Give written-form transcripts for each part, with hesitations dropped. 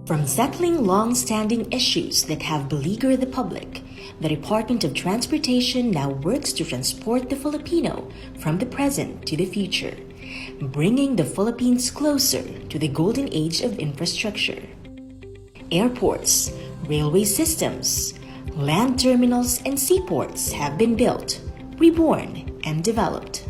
From settling long-standing issues that have beleaguered the public, the Department of Transportation now works to transport the Filipino from the present to the future, bringing the Philippines closer to the golden age of infrastructure. Airports, railway systems, land terminals, and seaports have been built, reborn, and developed.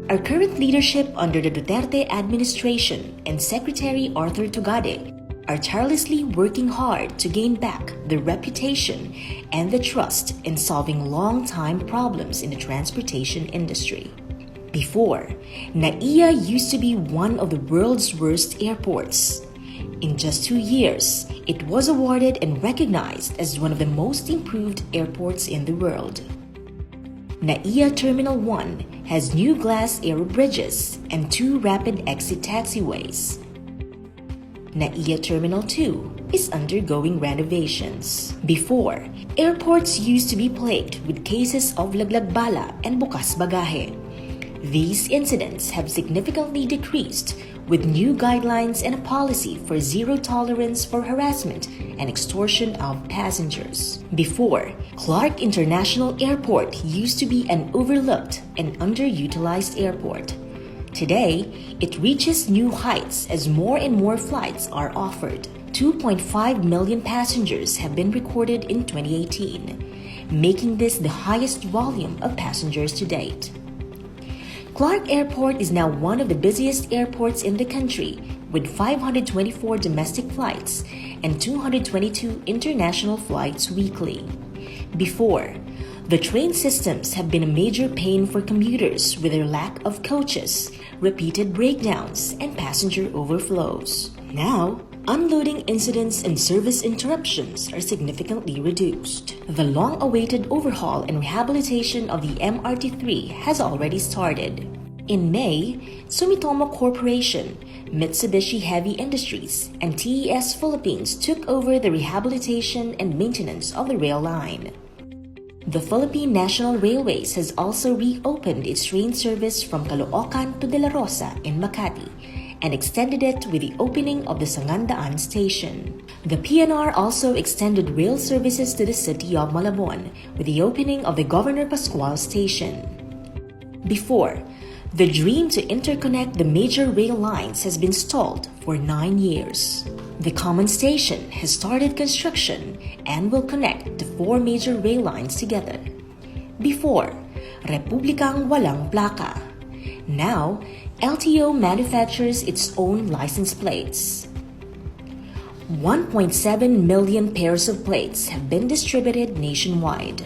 Our current leadership under the Duterte administration and Secretary Arthur Tugade are tirelessly working hard to gain back the reputation and the trust in solving long-time problems in the transportation industry. Before, NAIA used to be one of the world's worst airports. In just 2 years, it was awarded and recognized as one of the most improved airports in the world. NAIA Terminal 1 has new glass aero bridges and 2 rapid exit taxiways. NAIA Terminal 2 is undergoing renovations. Before, airports used to be plagued with cases of Laglag-Bala and bukas bagahe. These incidents have significantly decreased with new guidelines and a policy for zero tolerance for harassment and extortion of passengers. Before, Clark International Airport used to be an overlooked and underutilized airport. Today, it reaches new heights as more and more flights are offered. 2.5 million passengers have been recorded in 2018, making this the highest volume of passengers to date. Clark Airport is now one of the busiest airports in the country, with 524 domestic flights and 222 international flights weekly. Before, the train systems have been a major pain for commuters with their lack of coaches, repeated breakdowns, and passenger overflows. Now, unloading incidents and service interruptions are significantly reduced. The long-awaited overhaul and rehabilitation of the MRT-3 has already started. In May, Sumitomo Corporation, Mitsubishi Heavy Industries, and TES Philippines took over the rehabilitation and maintenance of the rail line. The Philippine National Railways has also reopened its train service from Caloocan to De La Rosa in Makati and extended it with the opening of the Sangandaan station. The PNR also extended rail services to the city of Malabon with the opening of the Governor Pascual station. Before, the dream to interconnect the major rail lines has been stalled for 9 years. The common station has started construction and will connect the 4 major rail lines together. Before, Republikang Walang Plaka. Now, LTO manufactures its own license plates. 1.7 million pairs of plates have been distributed nationwide.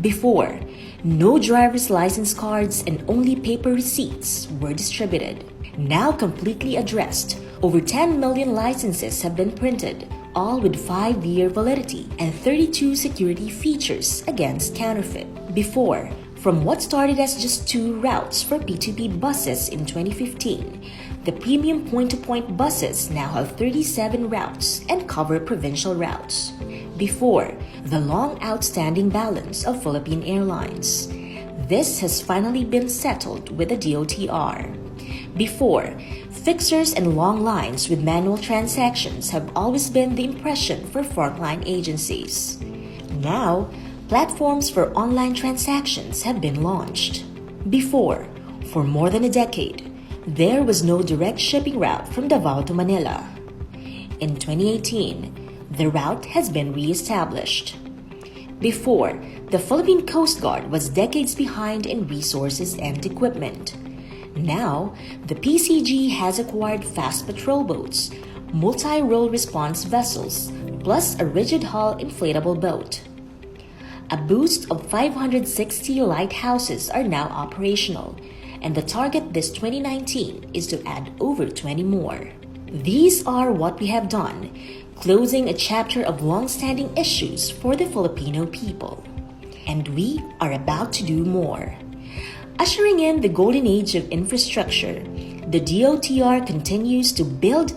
Before, no driver's license cards and only paper receipts were distributed. Now completely addressed, over 10 million licenses have been printed, all with 5-year validity and 32 security features against counterfeit. Before, from what started as just 2 routes for P2P buses in 2015, the premium point-to-point buses now have 37 routes and cover provincial routes. Before, the long outstanding balance of Philippine Airlines. This has finally been settled with the DOTr. Before, fixers and long lines with manual transactions have always been the impression for frontline agencies. Now, platforms for online transactions have been launched. Before, for more than a decade, there was no direct shipping route from Davao to Manila. In 2018, the route has been re-established. Before, the Philippine Coast Guard was decades behind in resources and equipment. Now, the PCG has acquired fast patrol boats, multi-role response vessels, plus a rigid-hull inflatable boat. A boost of 560 lighthouses are now operational, and the target this 2019 is to add over 20 more. These are what we have done, closing a chapter of long-standing issues for the Filipino people. And we are about to do more. Ushering in the golden age of infrastructure, the DOTr continues to build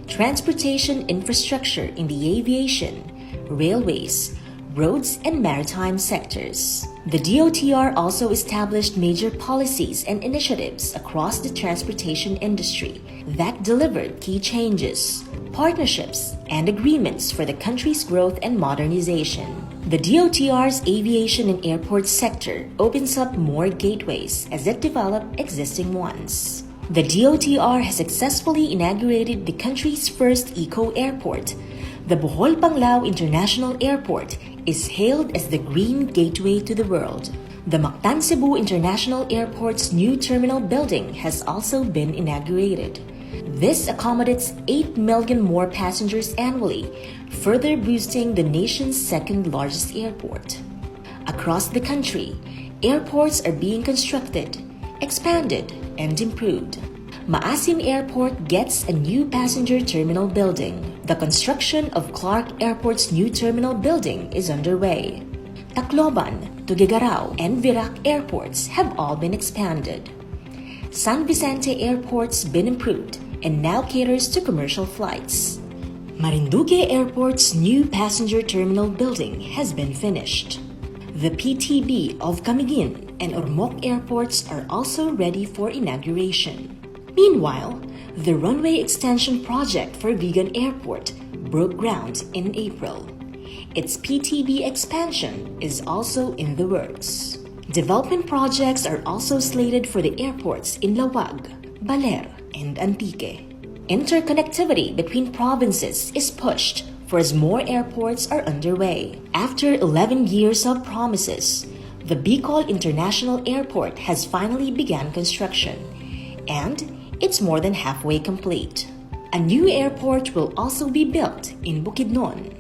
transportation infrastructure in the aviation, railways, roads, and maritime sectors. The DOTr also established major policies and initiatives across the transportation industry that delivered key changes, partnerships, and agreements for the country's growth and modernization. The DOTr's aviation and airport sector opens up more gateways as it develops existing ones. The DOTr has successfully inaugurated the country's first eco-airport. The Bohol Panglao International Airport is hailed as the green gateway to the world. The Mactan Cebu International Airport's new terminal building has also been inaugurated. This accommodates 8 million more passengers annually, further boosting the nation's second-largest airport. Across the country, airports are being constructed, expanded, and improved. Maasim Airport gets a new passenger terminal building. The construction of Clark Airport's new terminal building is underway. Tacloban, Tuguegarao, and Virac airports have all been expanded. San Vicente Airport's been improved and now caters to commercial flights. Marinduque Airport's new passenger terminal building has been finished. The PTB of Camiguin and Ormoc airports are also ready for inauguration. Meanwhile, the runway extension project for Vigan Airport broke ground in April. Its PTB expansion is also in the works. Development projects are also slated for the airports in Lawag, Baler, and Antique. Interconnectivity between provinces is pushed for as more airports are underway. After 11 years of promises, the Bicol International Airport has finally begun construction, and it's more than halfway complete. A new airport will also be built in Bukidnon.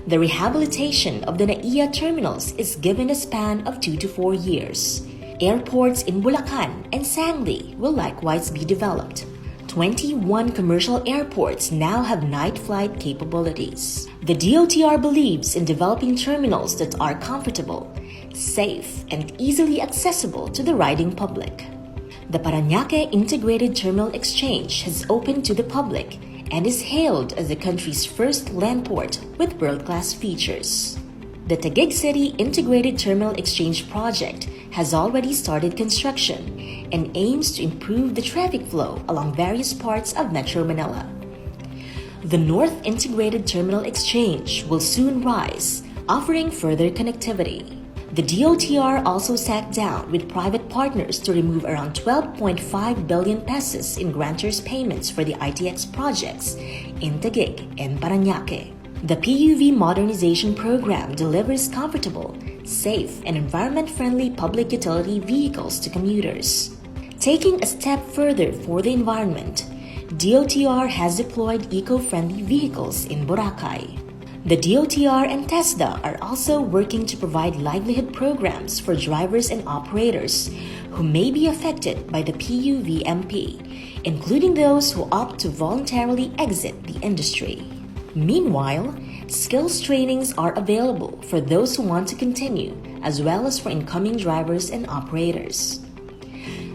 The rehabilitation of the NAIA terminals is given a span of 2 to 4 years. Airports in Bulacan and Sangli will likewise be developed. 21 commercial airports now have night flight capabilities. The DOTr believes in developing terminals that are comfortable, safe, and easily accessible to the riding public. The Parañaque Integrated Terminal Exchange has opened to the public and is hailed as the country's first land port with world-class features. The Taguig City Integrated Terminal Exchange project has already started construction and aims to improve the traffic flow along various parts of Metro Manila. The North Integrated Terminal Exchange will soon rise, offering further connectivity. The DOTr also sat down with private partners to remove around 12.5 billion pesos in grantors payments for the ITX projects in Taguig and Parañaque. The PUV modernization program delivers comfortable, safe, and environment-friendly public utility vehicles to commuters. Taking a step further for the environment, DOTr has deployed eco-friendly vehicles in Boracay. The DOTr and TESDA are also working to provide livelihood programs for drivers and operators who may be affected by the PUVMP, including those who opt to voluntarily exit the industry. Meanwhile, skills trainings are available for those who want to continue, as well as for incoming drivers and operators.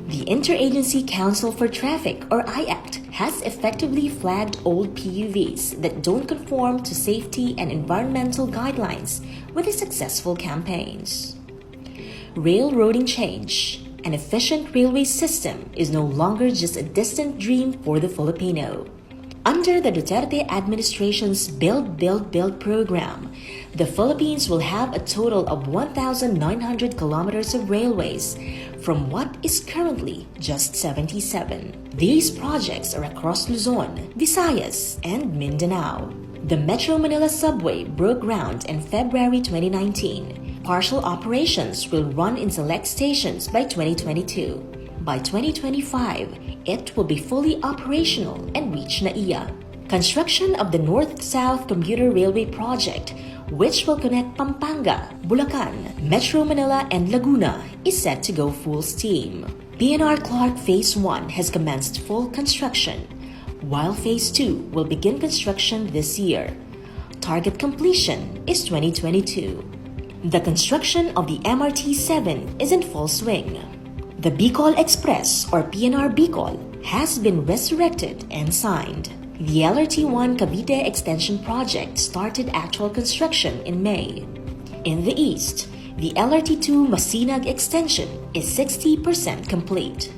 The Interagency Council for Traffic, or IACT, has effectively flagged old PUVs that don't conform to safety and environmental guidelines with the successful campaigns. Railroading change. An efficient railway system is no longer just a distant dream for the Filipino. Under the Duterte administration's Build, Build, Build program, the Philippines will have a total of 1,900 kilometers of railways from what is currently just 77. These projects are across Luzon, Visayas, and Mindanao. The Metro Manila subway broke ground in February 2019. Partial operations will run in select stations by 2022. By 2025, it will be fully operational and reach NAIA. Construction of the North-South Commuter Railway Project, which will connect Pampanga, Bulacan, Metro Manila, and Laguna, is set to go full steam. PNR Clark Phase 1 has commenced full construction, while Phase 2 will begin construction this year. Target completion is 2022. The construction of the MRT-7 is in full swing. The Bicol Express, or PNR Bicol, has been resurrected and signed. The LRT-1 Cavite Extension Project started actual construction in May. In the east, the LRT2 Masinag extension is 60% complete.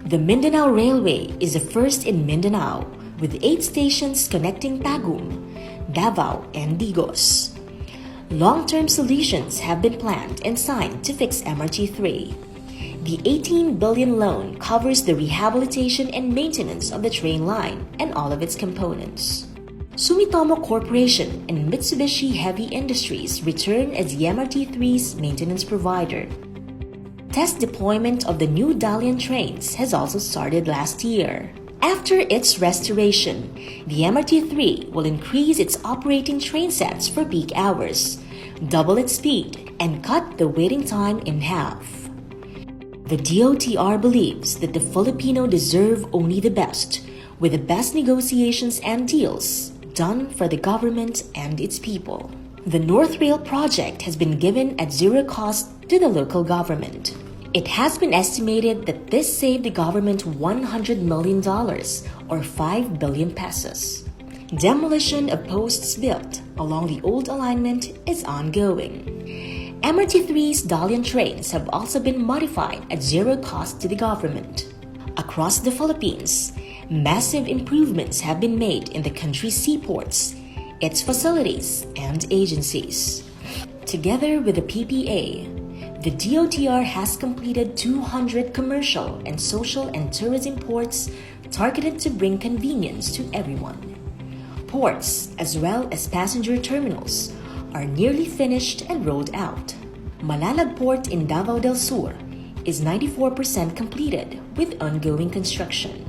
The Mindanao Railway is the first in Mindanao, with 8 stations connecting Tagum, Davao, and Digos. Long-term solutions have been planned and signed to fix MRT3. The 18 billion loan covers the rehabilitation and maintenance of the train line and all of its components. Sumitomo Corporation and Mitsubishi Heavy Industries return as the MRT3's maintenance provider. Test deployment of the new Dalian trains has also started last year. After its restoration, the MRT3 will increase its operating train sets for peak hours, double its speed, and cut the waiting time in half. The DOTr believes that the Filipino deserve only the best, with the best negotiations and deals done for the government and its people. The North Rail project has been given at zero cost to the local government. It has been estimated that this saved the government $100 million or 5 billion pesos. Demolition of posts built along the old alignment is ongoing. MRT3's Dalian trains have also been modified at zero cost to the government. Across the Philippines, massive improvements have been made in the country's seaports, its facilities, and agencies. Together with the PPA, the DOTr has completed 200 commercial and social and tourism ports targeted to bring convenience to everyone. Ports, as well as passenger terminals, are nearly finished and rolled out. Malalag Port in Davao del Sur is 94% completed with ongoing construction.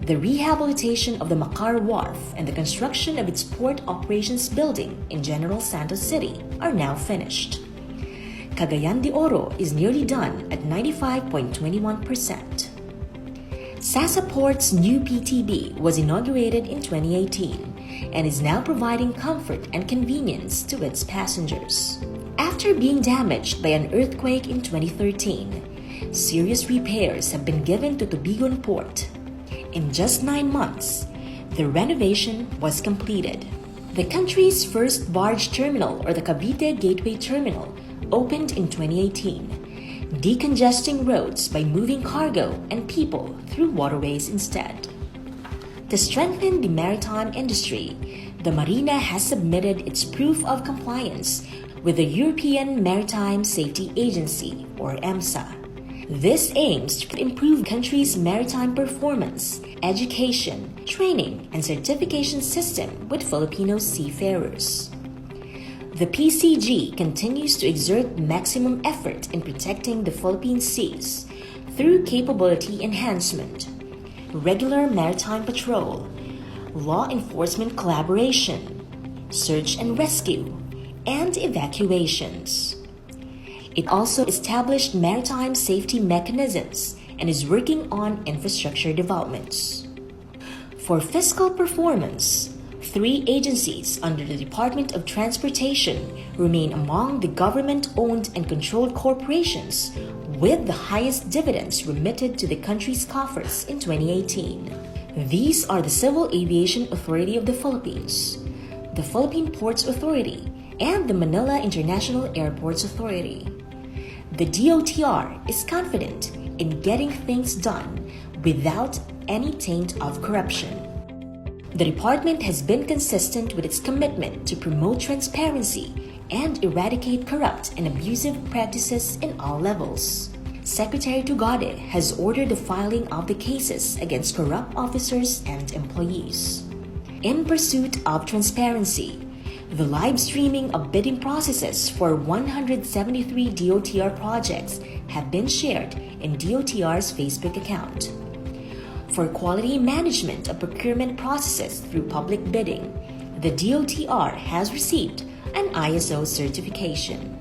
The rehabilitation of the Makar Wharf and the construction of its port operations building in General Santos City are now finished. Cagayan de Oro is nearly done at 95.21%. Sasa Port's new PTB was inaugurated in 2018 and is now providing comfort and convenience to its passengers. After being damaged by an earthquake in 2013, serious repairs have been given to Tubigon Port. In just 9 months, the renovation was completed. The country's first barge terminal, or the Cavite Gateway Terminal, opened in 2018, decongesting roads by moving cargo and people through waterways instead. To strengthen the maritime industry, the Marina has submitted its proof of compliance with the European Maritime Safety Agency, or EMSA. This aims to improve the country's maritime performance, education, training, and certification system with Filipino seafarers. The PCG continues to exert maximum effort in protecting the Philippine seas through capability enhancement, regular maritime patrol, law enforcement collaboration, search and rescue, and evacuations. It also established maritime safety mechanisms and is working on infrastructure developments. For fiscal performance, 3 agencies under the Department of Transportation remain among the government-owned and controlled corporations with the highest dividends remitted to the country's coffers in 2018. These are the Civil Aviation Authority of the Philippines, the Philippine Ports Authority, and the Manila International Airports Authority. The DOTr is confident in getting things done without any taint of corruption. The department has been consistent with its commitment to promote transparency and eradicate corrupt and abusive practices in all levels. Secretary Tugade has ordered the filing of the cases against corrupt officers and employees. In pursuit of transparency, the live streaming of bidding processes for 173 DOTr projects have been shared in DOTr's Facebook account. For quality management of procurement processes through public bidding, the DOTr has received an ISO certification.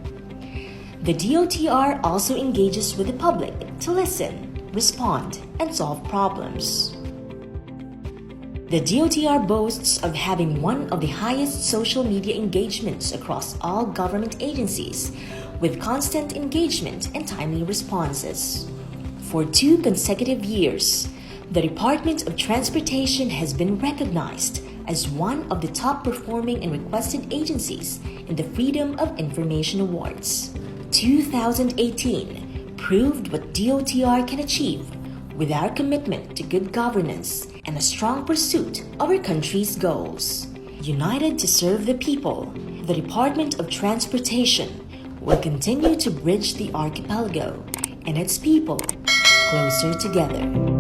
The DOTr also engages with the public to listen, respond, and solve problems. The DOTr boasts of having one of the highest social media engagements across all government agencies, with constant engagement and timely responses. For 2 consecutive years, the Department of Transportation has been recognized as one of the top performing and requested agencies in the Freedom of Information Awards. 2018 proved what DOTr can achieve with our commitment to good governance and a strong pursuit of our country's goals. United to serve the people, the Department of Transportation will continue to bridge the archipelago and its people closer together.